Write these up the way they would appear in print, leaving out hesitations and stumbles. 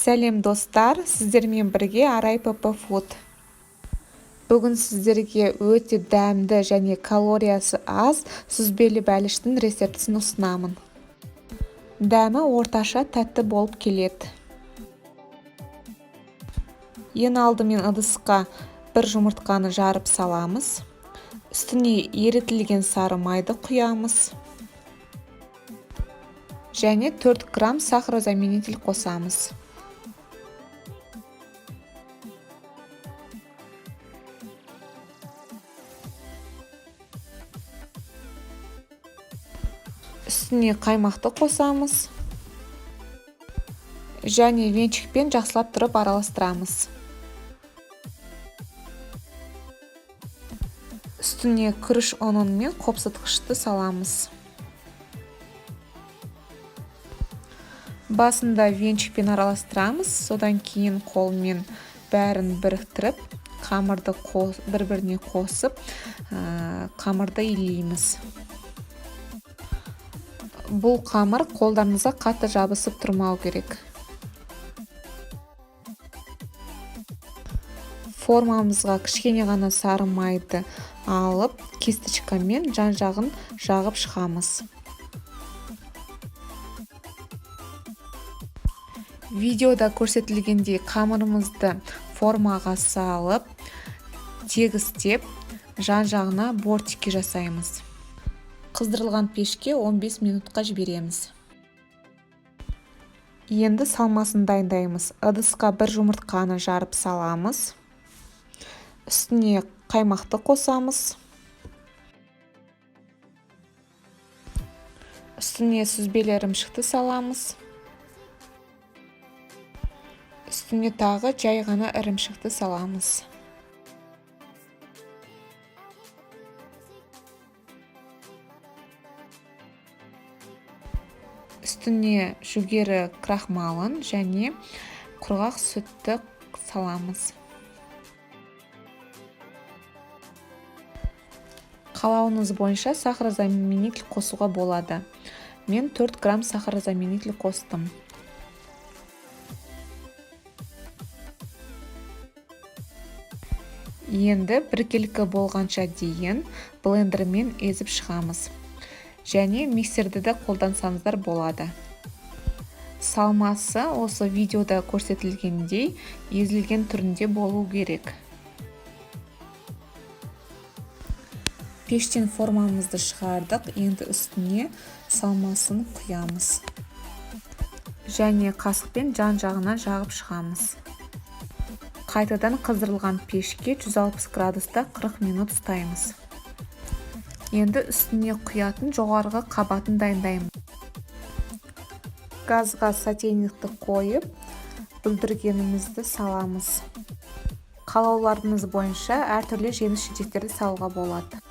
Сәлем достар, сіздермен бірге Арай ПП Food. Бүгін сіздерге өте дәмді және калориясы аз сүзбелі бәліштің рецептісін ұсынамын. Дәмі орташа тәтті болып келеді. Ең алдымен ыдысқа бір жұмыртқаны жарып саламыз. Үстіне ерітілген сары майды құямыз. Және 4 грамм сахарозаменитель қосамыз. Үстіне қаймақты қосамыз. Және венчикпен жақсылап тұрып араластырамыз. Үстіне күріш ұны мен қопсытқышты саламыз. Басында венчикпен араластырамыз, содан кейін қолмен бәрін біріктіріп, қамырды бір-біріне қосып, қамырды илейміз. Бұл қамыр қолдарыңызға қатты жабысып тұрмау керек. Формамызға кішкене ғана сары майды алып, кисточкамен жан-жағын жағып шығамыз. Видеода көрсетілгендей қамырымызды формаға салып, тегістеп, жан-жағына бортики жасаймыз. Қыздырылған пешке 15 минутқа жібереміз. Енді салмасын дайындаймыз. Ыдысқа бір жұмыртқаны жарып саламыз. Үстіне қаймақты қосамыз. Үстіне сүзбелі ірімшікті саламыз. Үстіне тағы жай ғана ірімшікті саламыз. Үстіне жүгері крахмалын және құрғақ сүтті саламыз. Қалауыңыз бойынша сахарозаменитель қосуға болады. Мен 4 грамм сахарозаменитель қостым. Енді біркелкі болғанша дейін блендермен езіп шығамыз. Және миксерді де қолдансаңыздар болады. Салмасы осы видеода көрсетілгендей езілген түрінде болу керек. Пештен формамызды шығардық, енді үстіне салмасын құямыз. Және қасықпен жан-жағына жағып шығамыз. Қайтадан қыздырылған пешке 160 градуста 40 минут ұстаймыз. Енді үстіне құятын жоғарғы қабатын дайындаймыз. Газға сотейникті қойып, бүлдіргенімізді саламыз. Қалауларыңыз бойынша әртүрлі жеміс-жидектерді салуға болады.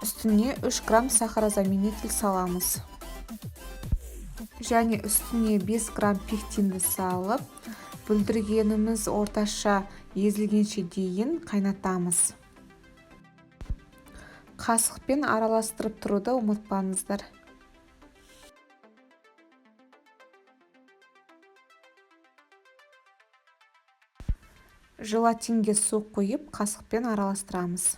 Үстіне 3 грамм сахарозаменитель саламыз. Және үстіне 5 грамм пектинді салып, бүлдіргеніміз орташа езілгенше дейін қайнатамыз. Қасықпен араластырып тұруды ұмытпаңыздар. Желатинге су құйып, қасықпен араластырамыз.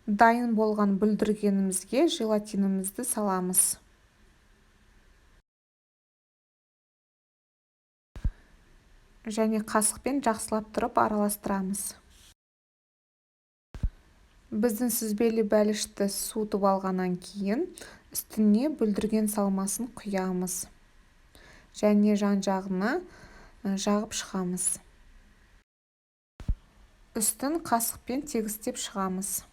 Дайын болған бүлдіргенімізге желатинімізді саламыз. Және қасықпен жақсылап тұрып араластырамыз. Біздің сүзбелі бәлішті суытып алғаннан кейін үстіне бүлдірген салмасын құямыз. Және жан-жағына жағып шығамыз. Үстін қасықпен тегістеп шығамыз.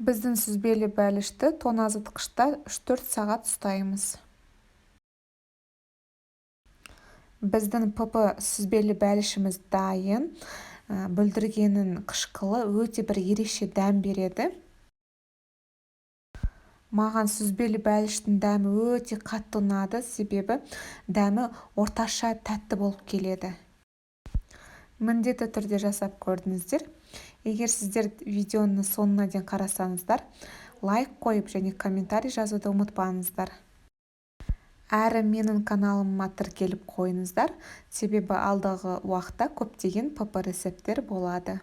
Біздің сүзбелі бәлішті тоңазытқышта 3-4 сағат ұстаймыз. Біздің ПП сүзбелі бәлішіміз дайын. Бүлдіргеннің қышқылы өте бір ерекше дәм береді. Маған сүзбелі бәліштің дәмі өте қатты ұнады, себебі дәмі орташа тәтті болып келеді. Міндетті түрде жасап көрдіңіздер. Егер сіздер видеоны соңына дейін қарасаңыздар, лайк қойып және комментарий жазуды ұмытпаңыздар. Әрі менің каналыма тіркеліп қойыңыздар, себебі алдағы уақытта көптеген pp рецепттер болады.